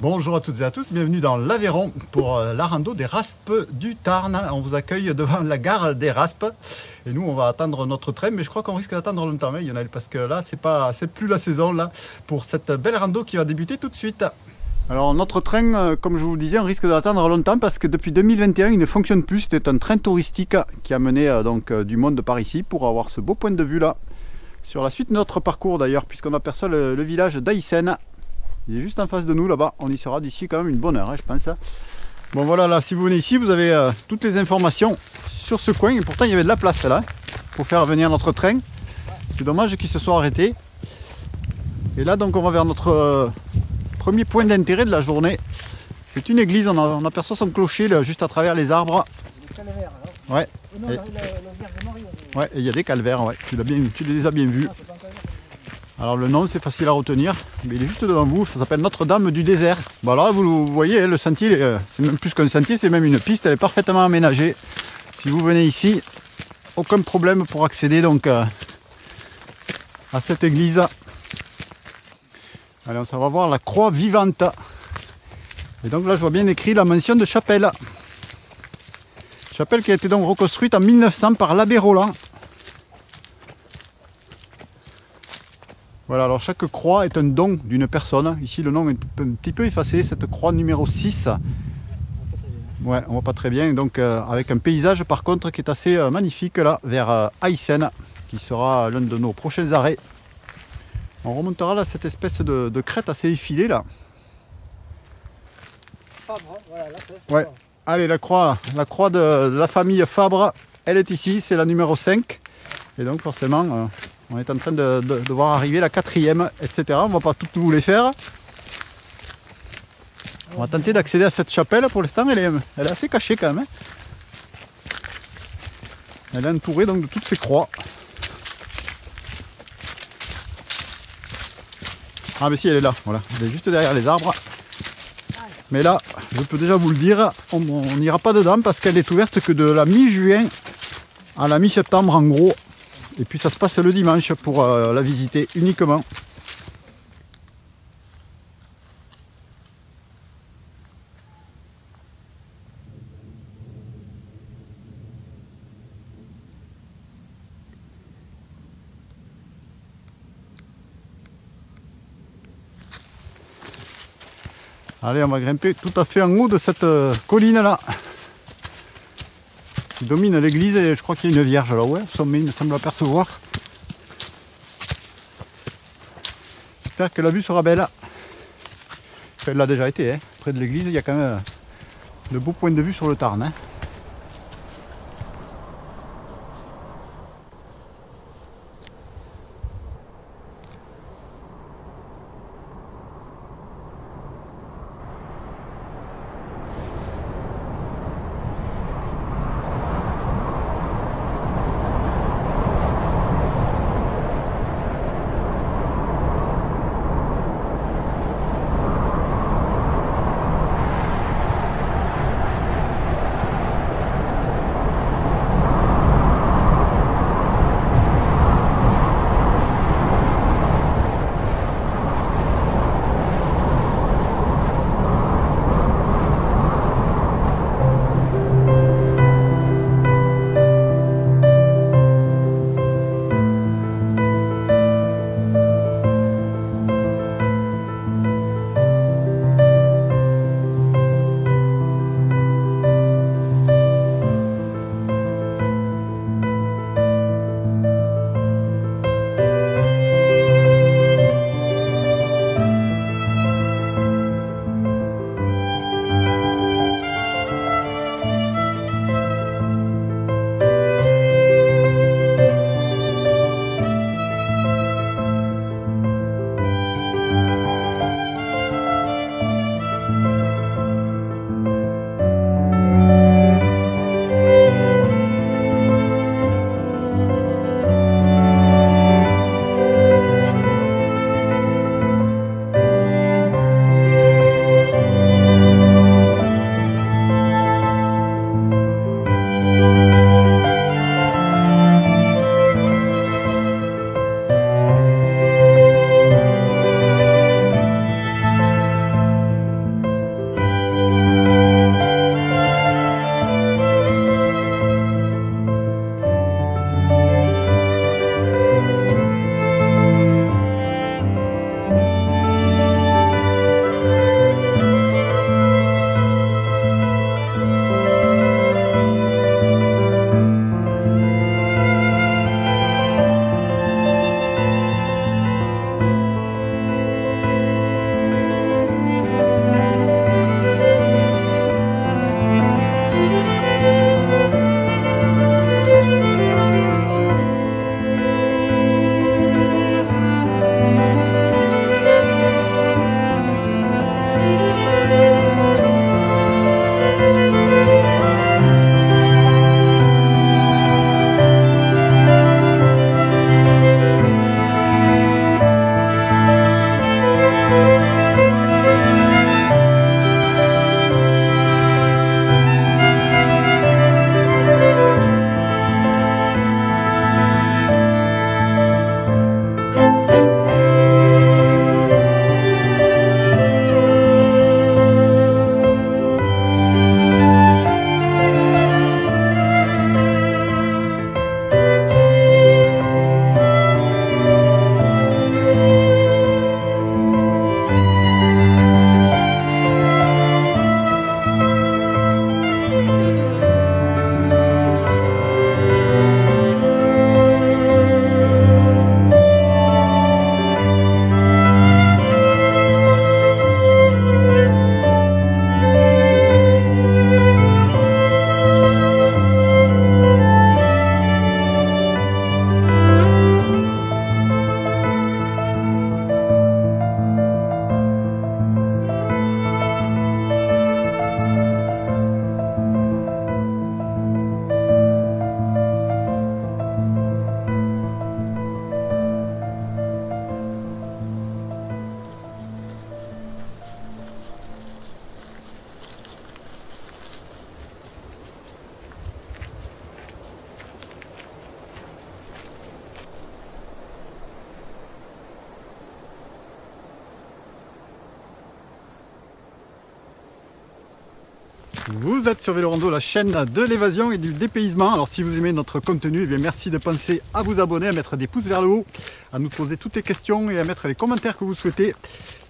Bonjour à toutes et à tous, bienvenue dans l'Aveyron pour la rando des Raspes du Tarn. On vous accueille devant la gare des Raspes et nous on va attendre notre train, mais je crois qu'on risque d'attendre longtemps, hein, Lionel, parce que là c'est plus la saison là pour cette belle rando qui va débuter tout de suite. Alors notre train, comme je vous le disais, on risque d'attendre longtemps parce que depuis 2021 il ne fonctionne plus. C'était un train touristique qui a mené du monde par ici pour avoir ce beau point de vue là sur la suite de notre parcours d'ailleurs, puisqu'on aperçoit le village d'Aïssen. Il est juste en face de nous là-bas, on y sera d'ici quand même une bonne heure, hein, je pense. Bon voilà, là si vous venez ici, vous avez toutes les informations sur ce coin. Et pourtant il y avait de la place là pour faire venir notre train. C'est dommage qu'il se soit arrêté. Et là donc on va vers notre premier point d'intérêt de la journée. C'est une église, on aperçoit son clocher là, juste à travers les arbres. Les calvaires, alors. Ouais. Non, le Vierge Marie. Ouais, et il y a des calvaires, ouais. Tu les as bien vus. Alors le nom c'est facile à retenir, mais il est juste devant vous, ça s'appelle Notre-Dame du désert. Bon alors là vous voyez, le sentier, c'est même plus qu'un sentier, c'est même une piste, elle est parfaitement aménagée. Si vous venez ici, aucun problème pour accéder donc à cette église. Allez, on s'en va voir la croix vivante. Et donc là je vois bien écrit la mention de chapelle. Chapelle qui a été donc reconstruite en 1900 par l'abbé Roland. Voilà, alors chaque croix est un don d'une personne. Ici le nom est un petit peu effacé, cette croix numéro 6. Ouais, on voit pas très bien. Donc avec un paysage par contre qui est assez magnifique là, vers Aïssen, qui sera l'un de nos prochains arrêts. On remontera là cette espèce de crête assez effilée là. Fabre, hein, voilà, là, c'est ouais. Allez, la croix de la famille Fabre, elle est ici, c'est la numéro 5. Et donc forcément... on est en train de voir arriver la 4e, etc. On ne va pas toutes vous les faire. On va tenter d'accéder à cette chapelle. Pour l'instant, elle est assez cachée quand même. Elle est entourée donc de toutes ces croix. Ah mais si, elle est là. Voilà. Elle est juste derrière les arbres. Mais là, je peux déjà vous le dire, on n'ira pas dedans parce qu'elle est ouverte que de la mi-juin à la mi-septembre en gros. Et puis ça se passe le dimanche pour la visiter uniquement. Allez, on va grimper tout à fait en haut de cette colline là. Qui domine l'église et je crois qu'il y a une vierge là, ouais, au sommet il me semble apercevoir. J'espère que la vue sera belle. Elle l'a déjà été, hein. Près de l'église il y a quand même de beaux points de vue sur le Tarn. Hein. Vous êtes sur Vélo Rando, la chaîne de l'évasion et du dépaysement. Alors si vous aimez notre contenu, eh bien merci de penser à vous abonner, à mettre des pouces vers le haut, à nous poser toutes les questions et à mettre les commentaires que vous souhaitez.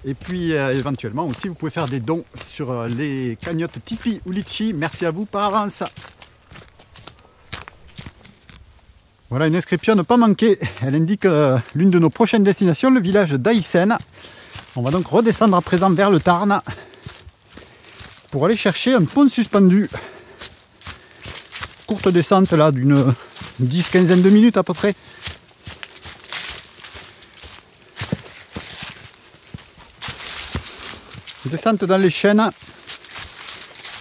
Et puis éventuellement aussi vous pouvez faire des dons sur les cagnottes Tipeee ou Litchi. Merci à vous par avance. Voilà une inscription à ne pas manquer. Elle indique l'une de nos prochaines destinations, le village d'Aïssen. On va donc redescendre à présent vers le Tarn pour aller chercher un pont suspendu. Courte descente là d'une 10-15 de minutes à peu près. Descente dans les chênes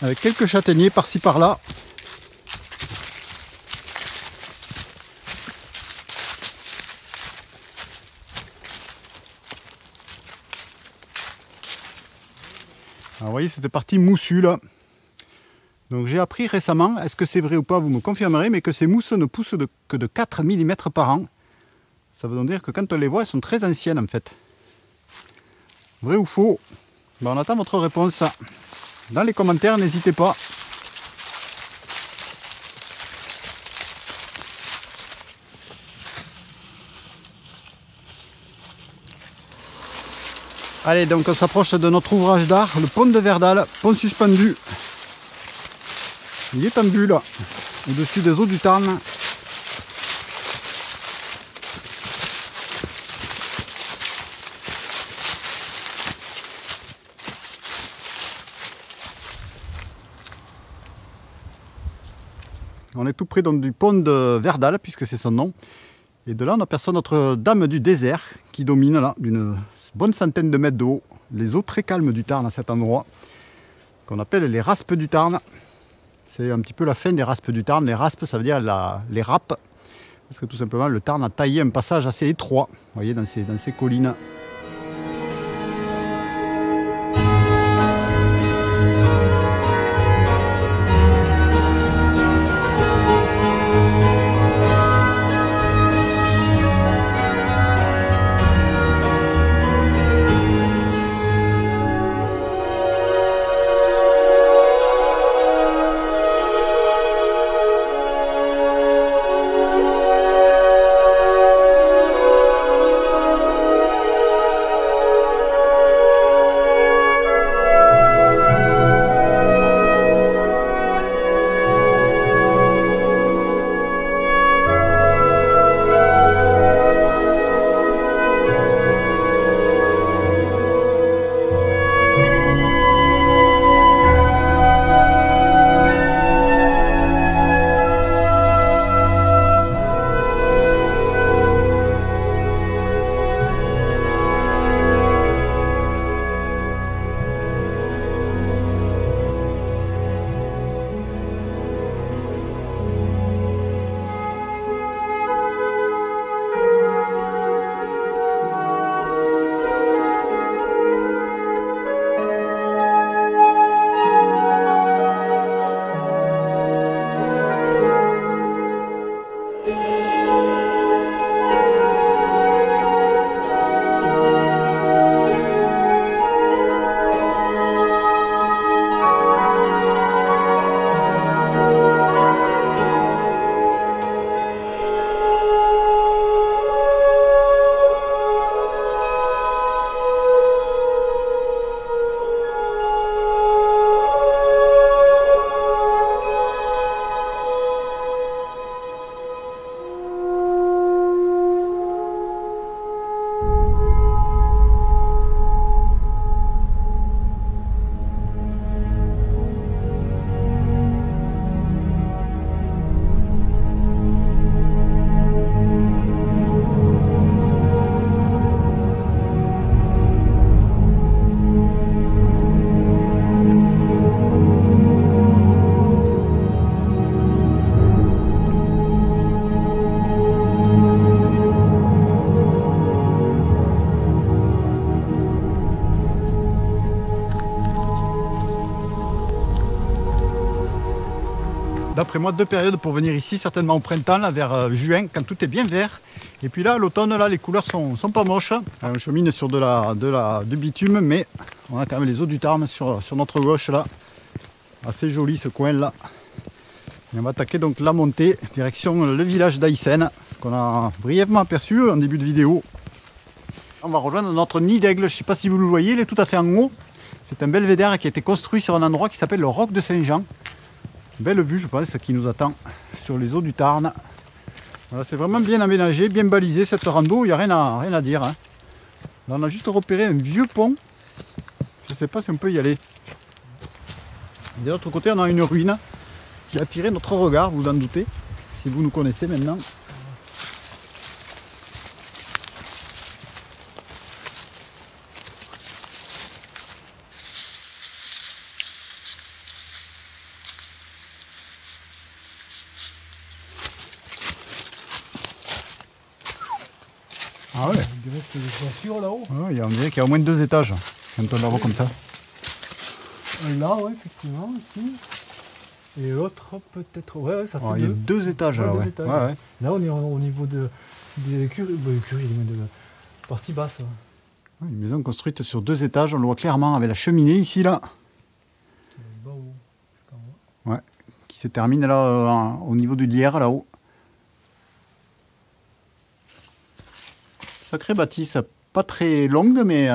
avec quelques châtaigniers par-ci par-là. Alors, vous voyez cette partie moussue là. Donc j'ai appris récemment, est-ce que c'est vrai ou pas, vous me confirmerez, mais que ces mousses ne poussent que de 4 mm par an. Ça veut donc dire que quand on les voit, elles sont très anciennes en fait. Vrai ou faux? Ben, on attend votre réponse dans les commentaires, n'hésitez pas. Allez, donc on s'approche de notre ouvrage d'art, le pont de Verdal, pont suspendu. Il est en bulle, au-dessus des eaux du Tarn. On est tout près donc, du pont de Verdal, puisque c'est son nom. Et de là, on aperçoit Notre-Dame du désert qui domine là, d'une bonne centaine de mètres de haut. Les eaux très calmes du Tarn à cet endroit, qu'on appelle les raspes du Tarn. C'est un petit peu la fin des raspes du Tarn. Les raspes, ça veut dire les râpes. Parce que tout simplement, le Tarn a taillé un passage assez étroit, vous voyez, dans ces collines. d'après moi, deux périodes pour venir ici, certainement au printemps, là, vers juin, quand tout est bien vert. Et puis là, à l'automne, là, les couleurs sont pas moches. On chemine sur du bitume, mais on a quand même les eaux du Tarn sur notre gauche, là. Assez joli ce coin là. Et on va attaquer donc la montée, direction le village d'Aïssen, qu'on a brièvement aperçu en début de vidéo. On va rejoindre notre nid d'aigle, je ne sais pas si vous le voyez, il est tout à fait en haut. C'est un belvédère qui a été construit sur un endroit qui s'appelle le Roc de Saint-Jean. Belle vue, je pense, qui nous attend sur les eaux du Tarn. Voilà, c'est vraiment bien aménagé, bien balisé cette rando, il n'y a rien à dire. Hein. Là, on a juste repéré un vieux pont. Je ne sais pas si on peut y aller. De l'autre côté, on a une ruine qui a attiré notre regard, vous en doutez, si vous nous connaissez maintenant. Ah ouais. Il reste des toitures là-haut. Ouais, on dirait qu'il y a au moins 2 étages quand on la voit comme ça. Là, ouais, effectivement, ici. Et l'autre, peut-être. Ouais, ça fait Il y a 2 étages là. Ouais. Étages. Ouais. Là, on est au niveau des écuries, de la partie basse. Ouais. Une maison construite sur 2 étages, on le voit clairement avec la cheminée ici là. Ouais, qui se termine là au niveau du lierre là-haut. Sacrée bâtisse, pas très longue mais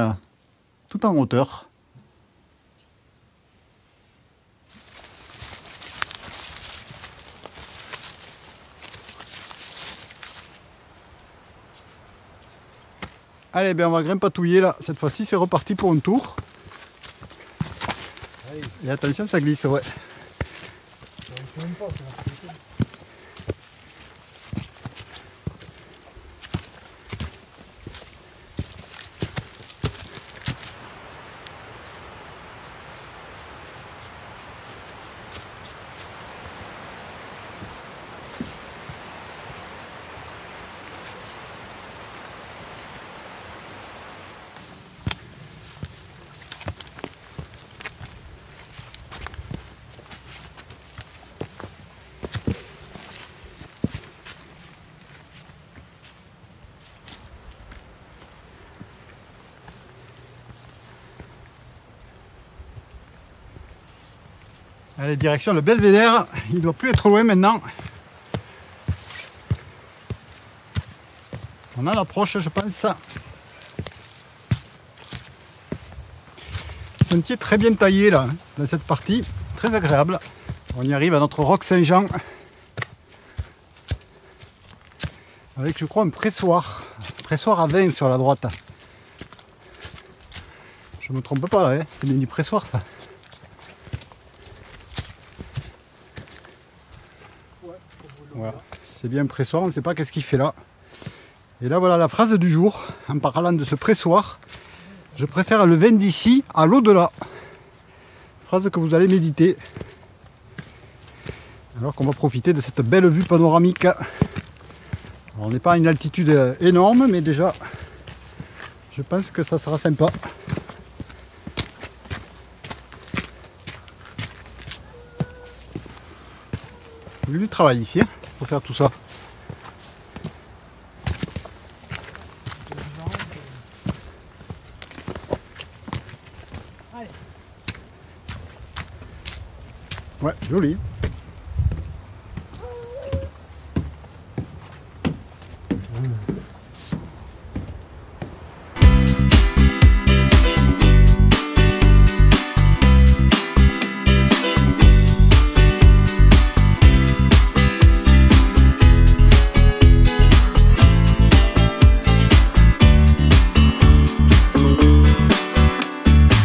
tout en hauteur. Allez, ben on va grimpatouiller là, cette fois-ci c'est reparti pour un tour. Allez. Et attention, ça glisse, ouais. Allez, direction le belvédère, il ne doit plus être loin maintenant. On a l'approche, je pense. Sentier très bien taillé là, dans cette partie, très agréable. On y arrive à notre Roc Saint-Jean. Avec, je crois, un pressoir à vin sur la droite. Je me trompe pas là, hein. C'est bien du pressoir ça. Voilà. C'est bien un pressoir, on ne sait pas qu'est-ce qu'il fait là. Et là voilà la phrase du jour, en parlant de ce pressoir. Je préfère le vin d'ici à l'au-delà. Phrase que vous allez méditer. Alors qu'on va profiter de cette belle vue panoramique. Alors, on n'est pas à une altitude énorme, mais déjà, je pense que ça sera sympa. Il y a eu du travail ici, hein, pour faire tout ça. Ouais, joli.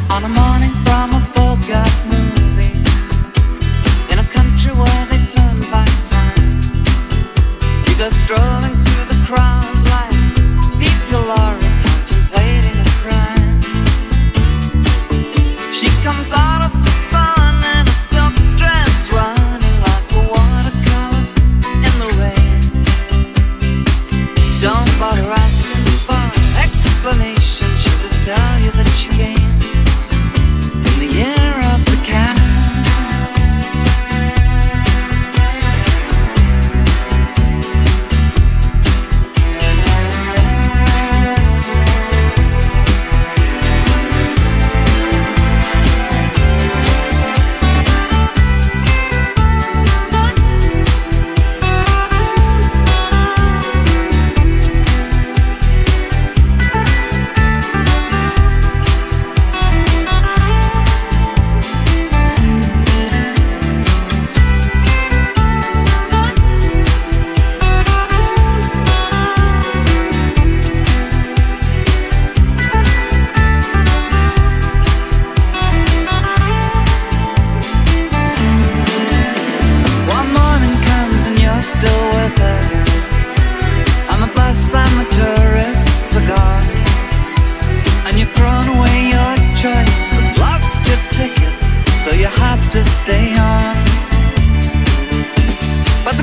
On a morning from a Bogart movie, in a country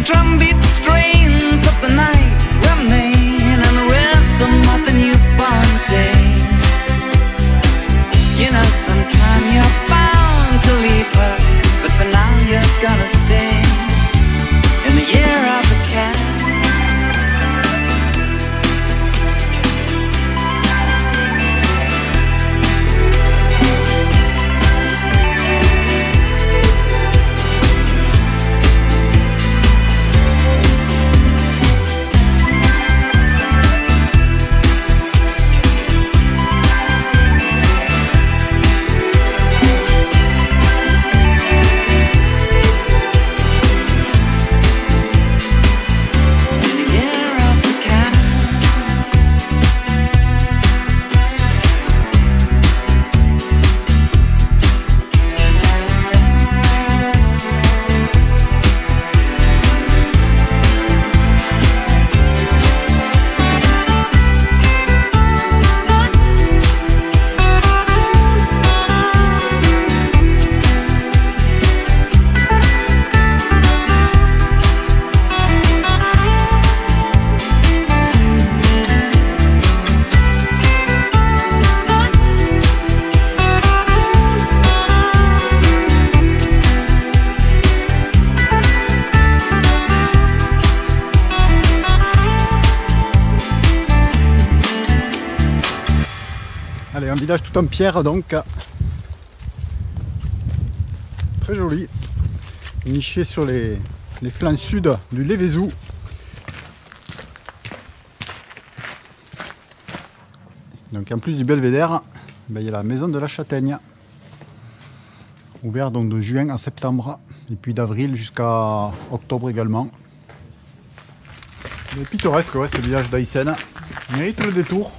drumbeat strains of the night remain, and the rhythm of the newborn day. You know, sometime you're bound to leave her, but for now you're gonna stay in the year of the cat. Allez, un village tout en pierre donc. Très joli. Niché sur les flancs sud du Lévézou. Donc en plus du belvédère, ben, il y a la maison de la Châtaigne. Ouvert donc de juin à septembre. Et puis d'avril jusqu'à octobre également. Mais pittoresque, ouais, ce village d'Aïssen. Il mérite le détour.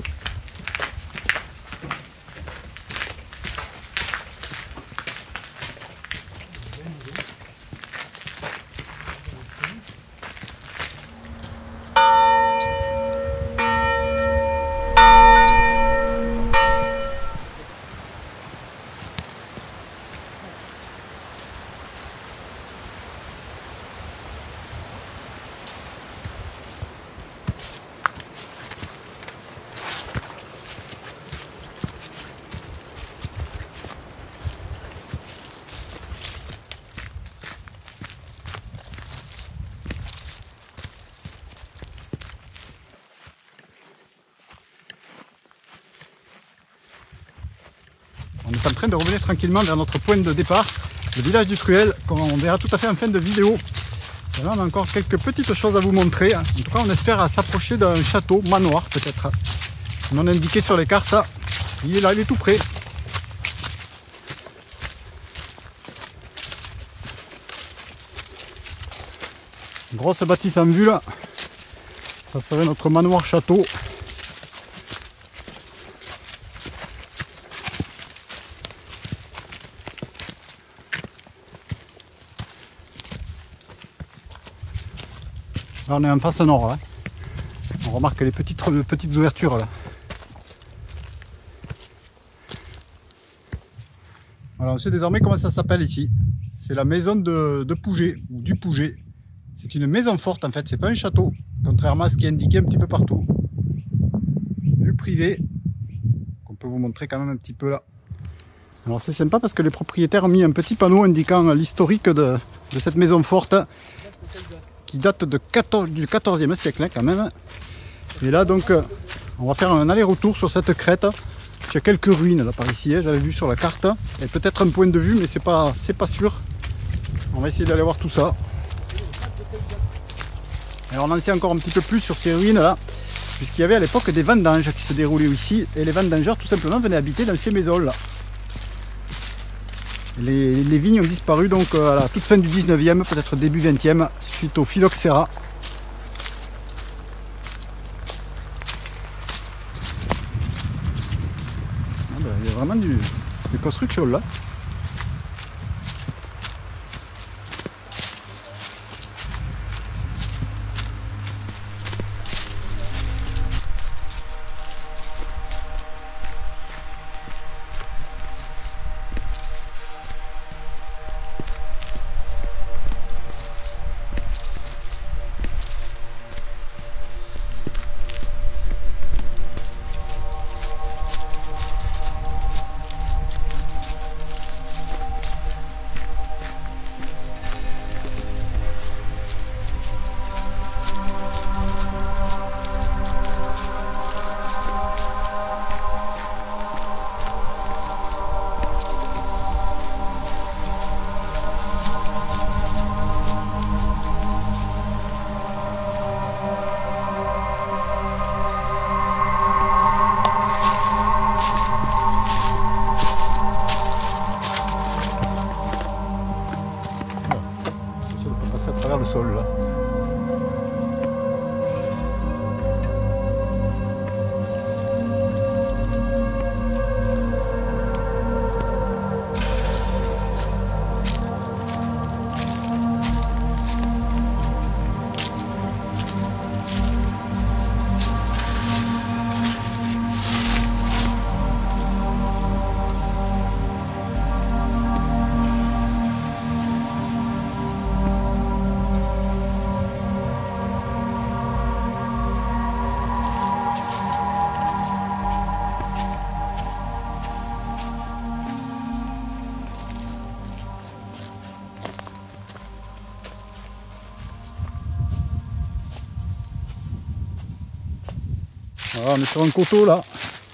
On est en train de revenir tranquillement vers notre point de départ, le village du Truel, qu'on verra tout à fait en fin de vidéo. Et là, on a encore quelques petites choses à vous montrer. En tout cas, on espère s'approcher d'un château, manoir peut-être. Non indiqué sur les cartes. Il est là, il est tout près. Grosse bâtisse en vue là. Ça serait notre manoir château. Là, on est en face nord là. On remarque les petites ouvertures là. Voilà, on sait désormais comment ça s'appelle ici. C'est la maison de Pouget ou du Pouget. C'est une maison forte en fait, c'est pas un château, contrairement à ce qui est indiqué un petit peu partout. Du privé, qu'on peut vous montrer quand même un petit peu là. Alors c'est sympa parce que les propriétaires ont mis un petit panneau indiquant l'historique de cette maison forte qui date du 14e siècle hein, quand même. Et là donc on va faire un aller-retour sur cette crête. Il y a quelques ruines là par ici, hein, j'avais vu sur la carte. Il y a peut-être un point de vue mais c'est pas sûr. On va essayer d'aller voir tout ça. Alors on en sait encore un petit peu plus sur ces ruines là, puisqu'il y avait à l'époque des vendanges qui se déroulaient ici, et les vendangeurs tout simplement venaient habiter dans ces maisons là. Les vignes ont disparu donc à la toute fin du 19e, peut-être début 20e, suite au phylloxéra. Ah ben, il y a vraiment des constructions là. vers le sol là. Voilà, on est sur un coteau là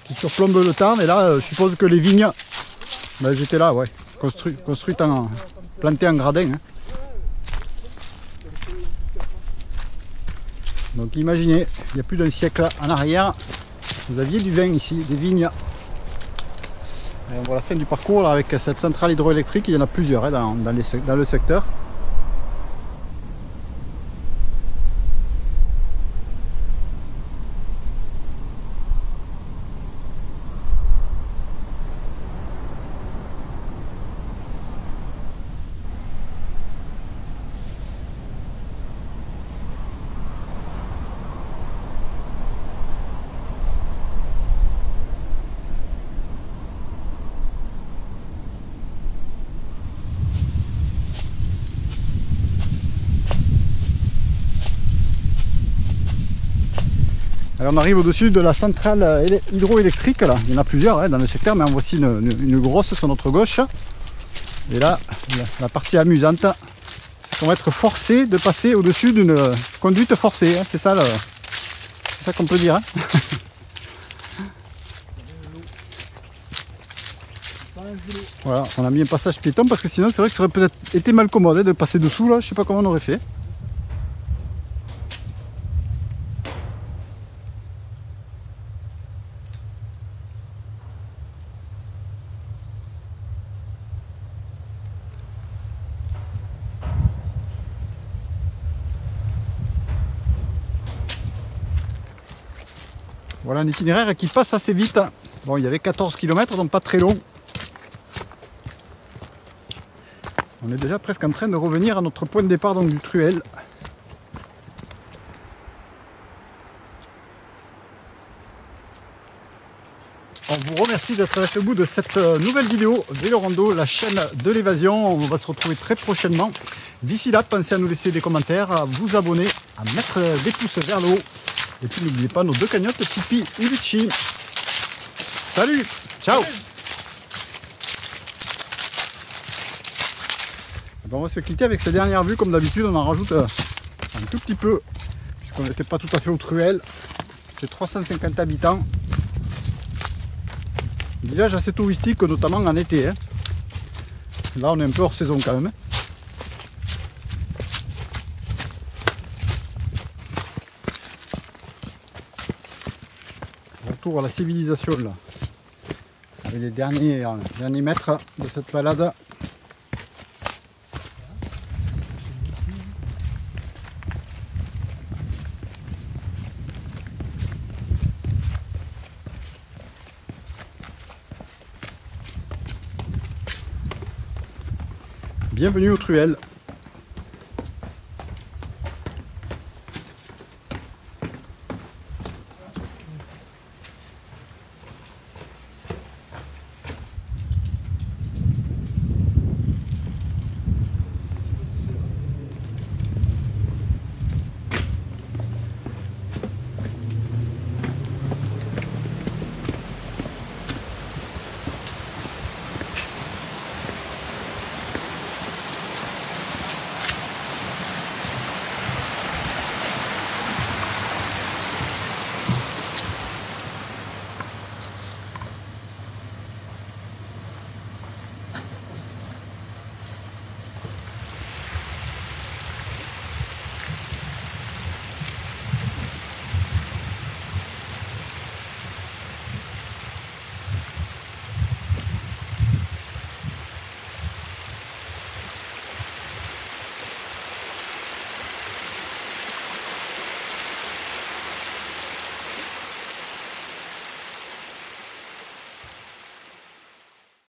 qui surplombe le Tarn et là je suppose que les vignes elles étaient là, ouais, construites plantées en gradin. Hein. Donc imaginez, il y a plus d'un siècle en arrière, vous aviez du vin ici, des vignes. Et on voit la fin du parcours là, avec cette centrale hydroélectrique, il y en a plusieurs hein, dans le secteur. Alors on arrive au-dessus de la centrale hydroélectrique, là. Il y en a plusieurs hein, dans le secteur, mais en voici une grosse sur notre gauche. Et là, la partie amusante, c'est qu'on va être forcé de passer au-dessus d'une conduite forcée. Hein. C'est ça qu'on peut dire. Hein. Voilà, on a mis un passage piéton parce que sinon c'est vrai que ça aurait peut-être été mal commode hein, de passer dessous là, je sais pas comment on aurait fait. Voilà un itinéraire qui passe assez vite. Bon, il y avait 14 km, donc pas très long. On est déjà presque en train de revenir à notre point de départ donc, du Truel. On vous remercie d'être resté au bout de cette nouvelle vidéo Vélo Rando, la chaîne de l'évasion. On va se retrouver très prochainement. D'ici là, pensez à nous laisser des commentaires, à vous abonner, à mettre des pouces vers le haut. Et puis n'oubliez pas nos deux cagnottes Tipeee et Litchi. Salut, ciao. Bon, on va se quitter avec ces dernières vues. Comme d'habitude, on en rajoute un tout petit peu, puisqu'on n'était pas tout à fait au Truel. C'est 350 habitants. Village assez touristique, notamment en été. Hein. Là, on est un peu hors saison quand même. Retour à la civilisation là. Avec les derniers mètres de cette balade. Bienvenue au Truel.